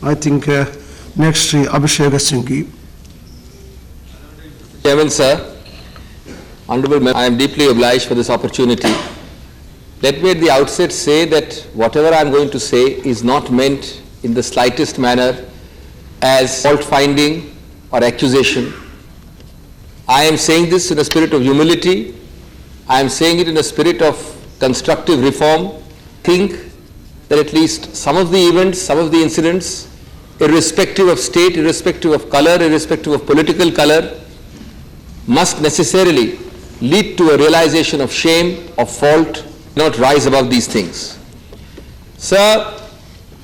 I think next Abhishek Singhvi. Chairman, sir, Honorable Member, I am deeply obliged for this opportunity. Let me at the outset say that whatever I am going to say is not meant in the slightest manner as fault-finding or accusation. I am saying this in a spirit of humility. I am saying it in a spirit of constructive reform. Think that at least some of the events, some of the incidents, irrespective of state, irrespective of color, irrespective of political color, must necessarily lead to a realization of shame, of fault, not rise above these things. Sir,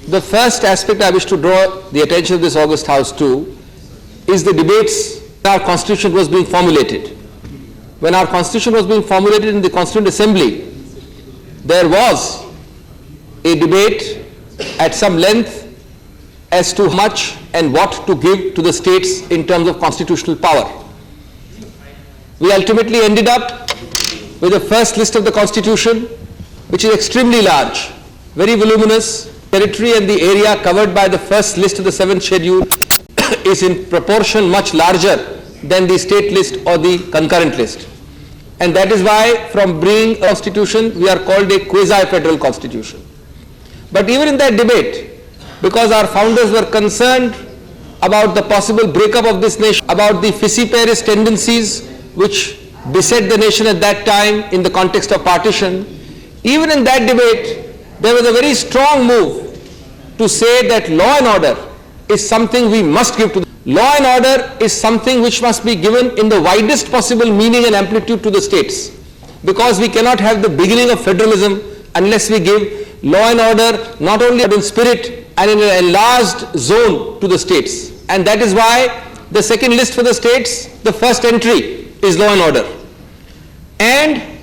the first aspect I wish to draw the attention of this August House to is the debates when our Constitution was being formulated. When our Constitution was being formulated in the Constituent Assembly, there was a debate at some length as to how much and what to give to the states in terms of constitutional power. We ultimately ended up with the first list of the Constitution, which is extremely large, very voluminous. Territory and the area covered by the first list of the 7th schedule is in proportion much larger than the state list or the concurrent list. And that is why from being a constitution, we are called a quasi-federal constitution. But even in that debate, because our founders were concerned about the possible breakup of this nation, about the fissiparous tendencies which beset the nation at that time in the context of partition, even in that debate, there was a very strong move to say that law and order is something we must give to them. Law and order is something which must be given in the widest possible meaning and amplitude to the states, because we cannot have the beginning of federalism unless we give law and order not only in spirit and in an enlarged zone to the states. And that is why the second list for the states, the first entry is law and order. And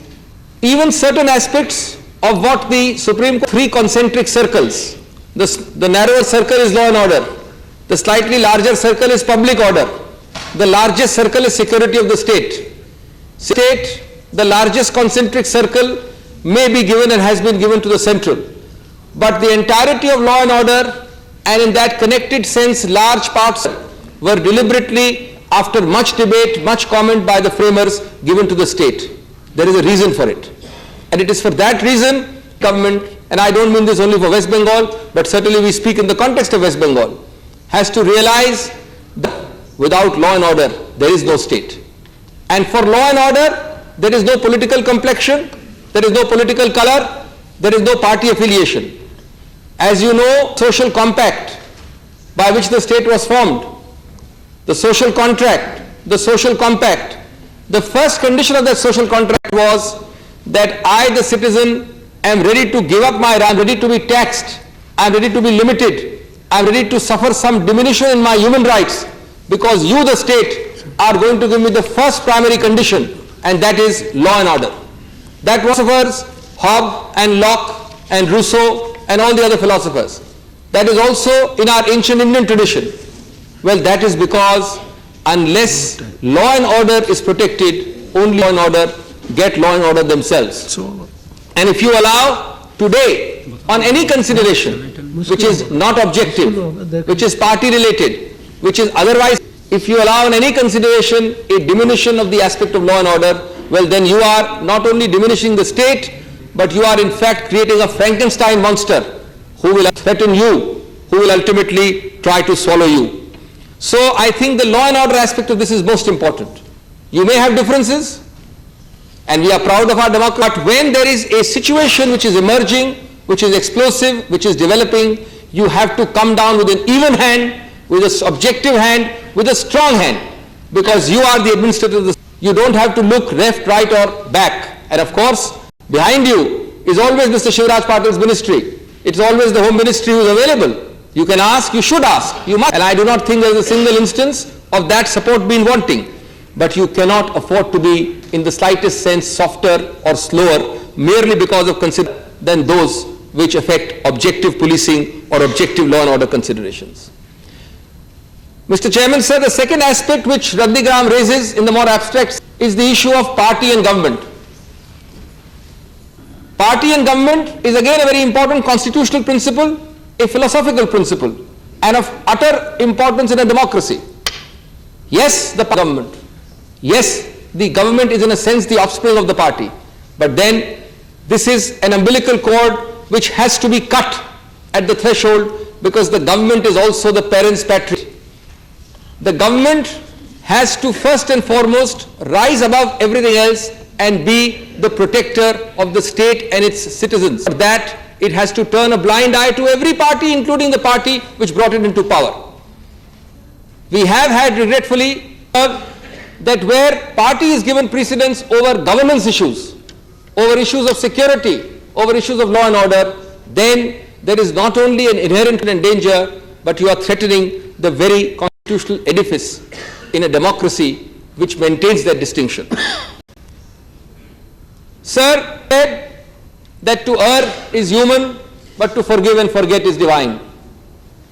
even certain aspects of what the Supreme Court, 3 concentric circles. The narrower circle is law and order. The slightly larger circle is public order. The largest circle is security of the state. State, the largest concentric circle may be given and has been given to the central. But the entirety of law and order, and in that connected sense, large parts were deliberately, after much debate, much comment by the framers, given to the state. There is a reason for it. And it is for that reason, government, and I don't mean this only for West Bengal, but certainly we speak in the context of West Bengal, has to realize that without law and order, there is no state. And for law and order, there is no political complexion, there is no political color, there is no party affiliation. As you know, social compact by which the state was formed, the social contract, the social compact, the first condition of that social contract was that I, the citizen, am ready to give up my right, I am ready to be taxed, I am ready to be limited, I am ready to suffer some diminution in my human rights, because you, the state, are going to give me the first primary condition, and that is law and order. That was philosophers, Hobbes and Locke and Rousseau and all the other philosophers. That is also in our ancient Indian tradition. Well, that is because unless law and order is protected, only law and order get law and order themselves. And if you allow today on any consideration which is not objective, which is party related, which is otherwise, if you allow on any consideration a diminution of the aspect of law and order, well then you are not only diminishing the state, but you are in fact creating a Frankenstein monster who will threaten you, who will ultimately try to swallow you. So I think the law and order aspect of this is most important. You may have differences, and we are proud of our democracy, but when there is a situation which is emerging, which is explosive, which is developing, you have to come down with an even hand, with an objective hand, with a strong hand, because you are the administrator of the state. You don't have to look left, right or back. And of course, behind you is always Mr. Shivraj Patil's ministry. It's always the Home Ministry who is available. You can ask, you should ask, you must. And I do not think there is a single instance of that support being wanting. But you cannot afford to be in the slightest sense softer or slower merely because of consideration than those which affect objective policing or objective law and order considerations. Mr. Chairman, sir, the second aspect which Nandigram raises in the more abstract is the issue of party and government. Party and government is again a very important constitutional principle, a philosophical principle, and of utter importance in a democracy. Yes, the government. Yes, the government is in a sense the offspring of the party. But then this is an umbilical cord which has to be cut at the threshold, because the government is also the parent's patriot. The government has to first and foremost rise above everything else and be the protector of the state and its citizens. For that, it has to turn a blind eye to every party, including the party which brought it into power. We have had, regretfully, that where party is given precedence over governance issues, over issues of security, over issues of law and order, then there is not only an inherent danger, but you are threatening the very constitutional edifice in a democracy which maintains that distinction. Sir said that to err is human, but to forgive and forget is divine.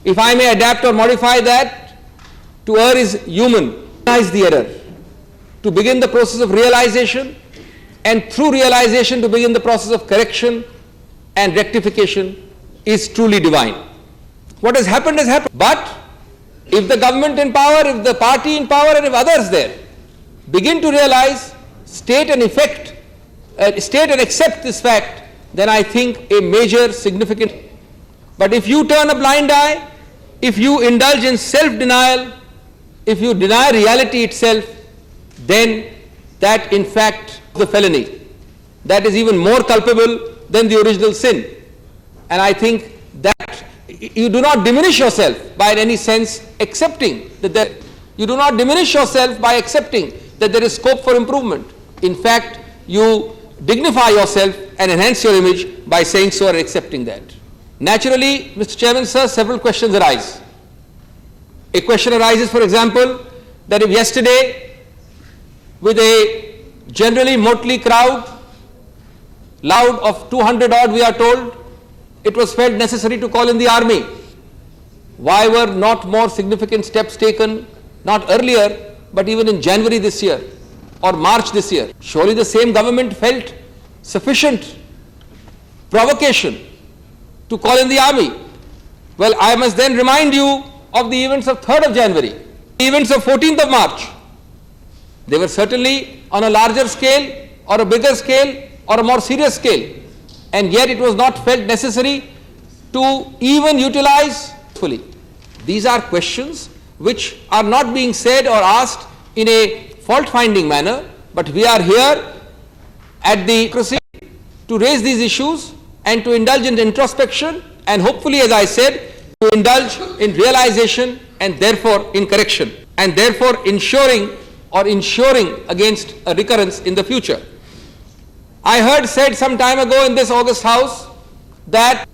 If I may adapt or modify that, to err is human, recognize the error, to begin the process of realization, and through realization to begin the process of correction and rectification is truly divine. What has happened has happened. But if the government in power, if the party in power, and if others there begin to realize, state and accept this fact, then I think a major significant. But if you turn a blind eye, if you indulge in self-denial, if you deny reality itself, then that in fact is the felony. That is even more culpable than the original sin. And I think that you do not diminish yourself by in any sense accepting that you do not diminish yourself by accepting that there is scope for improvement. In fact, you dignify yourself and enhance your image by saying so and accepting that. Naturally, Mr. Chairman, sir, several questions arise. A question arises, for example, that if yesterday, with a generally motley crowd, loud of 200 odd, we are told, it was felt necessary to call in the army. Why were not more significant steps taken, not earlier, but even in January this year or March this year? Surely the same government felt sufficient provocation to call in the army. Well, I must then remind you of the events of 3rd of January, the events of 14th of March. They were certainly on a larger scale or a bigger scale or a more serious scale. And yet it was not felt necessary to even utilize fully. These are questions which are not being said or asked in a fault-finding manner, but we are here at the democracy to raise these issues and to indulge in introspection and hopefully, as I said, to indulge in realization and therefore in correction and therefore ensuring against a recurrence in the future. I heard said some time ago in this August House that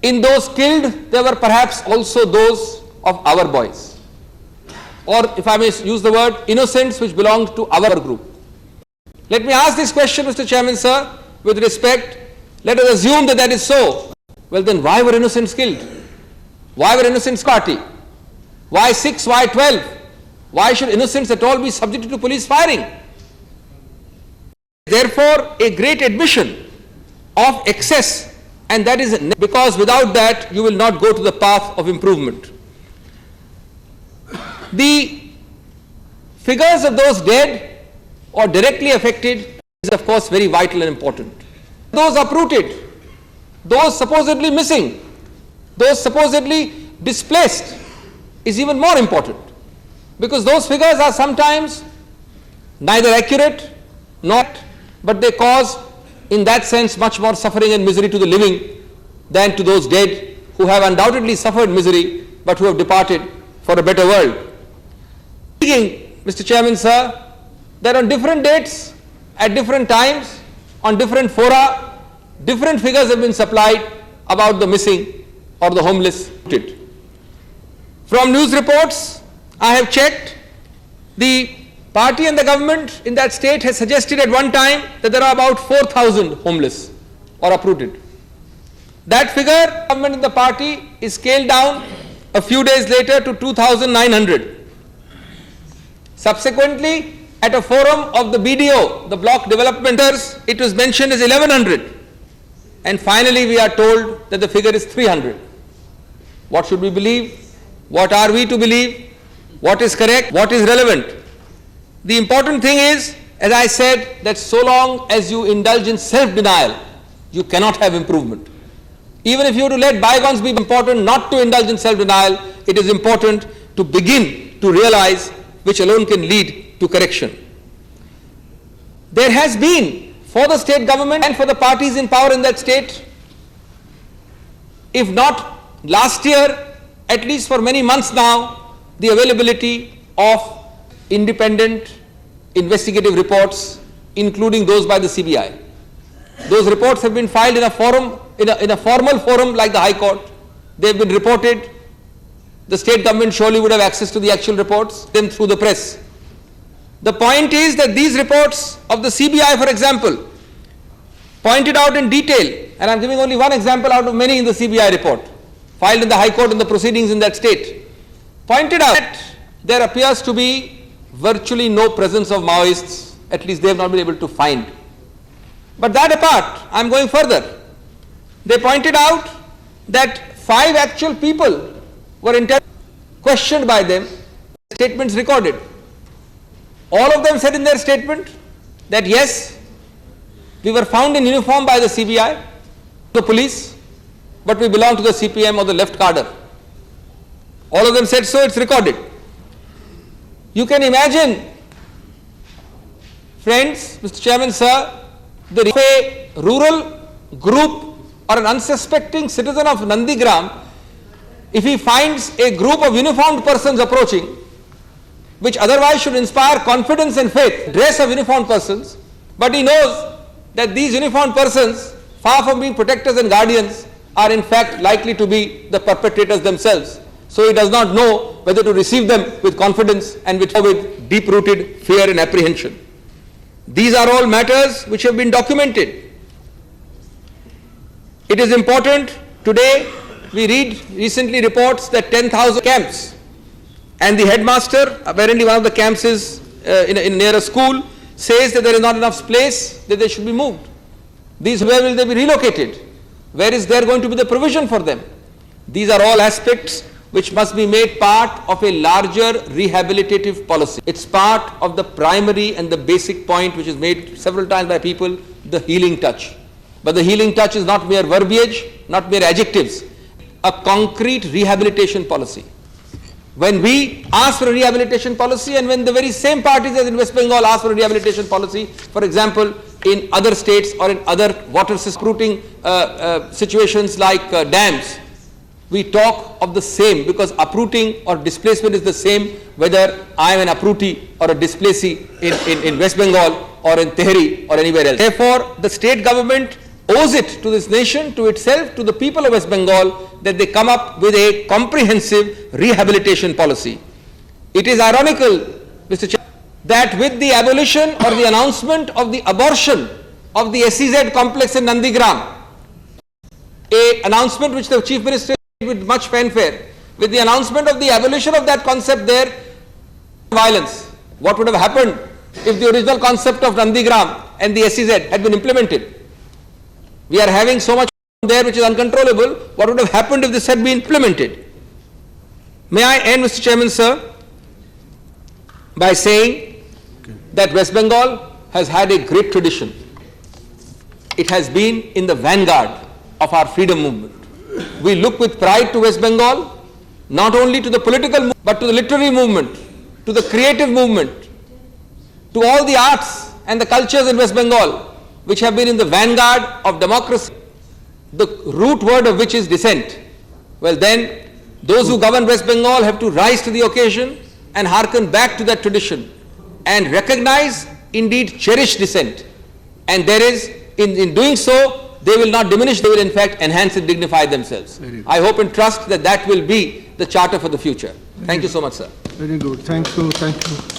in those killed there were perhaps also those of our boys, or if I may use the word, innocents which belonged to our group. Let me ask this question, Mr. Chairman, sir, with respect. Let us assume that that is so. Well, then why were innocents killed? Why were innocents party? Why 6? Why 12? Why should innocents at all be subjected to police firing? Therefore, a great admission of excess, and that is because without that you will not go to the path of improvement. The figures of those dead or directly affected is of course very vital and important. Those uprooted, those supposedly missing, those supposedly displaced is even more important, because those figures are sometimes neither accurate nor, but they cause in that sense much more suffering and misery to the living than to those dead who have undoubtedly suffered misery but who have departed for a better world. Mr. Chairman, sir, that on different dates, at different times, on different fora, different figures have been supplied about the missing or the homeless. From news reports, I have checked, the party and the government in that state has suggested at one time that there are about 4,000 homeless or uprooted. That figure, government and the party, is scaled down a few days later to 2,900. Subsequently, at a forum of the BDO, the block developmenters, it was mentioned as 1,100. And finally, we are told that the figure is 300. What should we believe? What are we to believe? What is correct? What is relevant? The important thing is, as I said, that so long as you indulge in self-denial, you cannot have improvement. Even if you were to let bygones be important, not to indulge in self-denial, it is important to begin to realize which alone can lead to correction. There has been, for the state government and for the parties in power in that state, if not last year, at least for many months now, the availability of independent investigative reports, including those by the CBI. Those reports have been filed in a forum, in a formal forum like the High Court. They have been reported. The state government surely would have access to the actual reports, then through the press. The point is that these reports of the CBI, for example, pointed out in detail, and I am giving only one example out of many in the CBI report, filed in the High Court in the proceedings in that state, pointed out that there appears to be virtually no presence of Maoists, at least they have not been able to find. But that apart, I am going further. They pointed out that 5 actual people were questioned by them, statements recorded. All of them said in their statement that yes, we were found in uniform by the CBI, the police, but we belong to the CPM or the left cadre. All of them said so, it's recorded. You can imagine, friends, Mr. Chairman, sir, the a rural group or an unsuspecting citizen of Nandigram, if he finds a group of uniformed persons approaching, which otherwise should inspire confidence and faith, dress of uniformed persons, but he knows that these uniformed persons, far from being protectors and guardians, are in fact likely to be the perpetrators themselves. So he does not know whether to receive them with confidence and with deep-rooted fear and apprehension. These are all matters which have been documented. It is important. Today we read recently reports that 10,000 camps, and the headmaster, apparently one of the camps is near a school, says that there is not enough space, that they should be moved. These, where will they be relocated? Where is there going to be the provision for them? These are all aspects which must be made part of a larger rehabilitative policy. It's part of the primary and the basic point which is made several times by people, the healing touch. But the healing touch is not mere verbiage, not mere adjectives, a concrete rehabilitation policy. When we ask for a rehabilitation policy, and when the very same parties as in West Bengal ask for a rehabilitation policy, for example, in other states or in other water uprooting situations like dams, we talk of the same, because uprooting or displacement is the same whether I am an uprootee or a displacee in West Bengal or in Tehri or anywhere else. Therefore, the state government owes it to this nation, to itself, to the people of West Bengal, that they come up with a comprehensive rehabilitation policy. It is ironical, Mr. Chairman, that with the abolition or the announcement of the abortion of the SEZ complex in Nandigram, a announcement which the Chief Minister did with much fanfare, with the announcement of the abolition of that concept there, violence. What would have happened if the original concept of Nandigram and the SEZ had been implemented? We are having so much there which is uncontrollable. What would have happened if this had been implemented? May I end, Mr. Chairman, sir, by saying that West Bengal has had a great tradition. It has been in the vanguard of our freedom movement. We look with pride to West Bengal, not only to the political movement, but to the literary movement, to the creative movement, to all the arts and the cultures in West Bengal, which have been in the vanguard of democracy, the root word of which is dissent. Well then, those who govern West Bengal have to rise to the occasion and hearken back to that tradition and recognize, indeed cherish dissent. And there is, in doing so, they will not diminish, they will in fact enhance and dignify themselves. I hope and trust that that will be the charter for the future. Thank you so much, sir. Very good. Thank you. Thank you.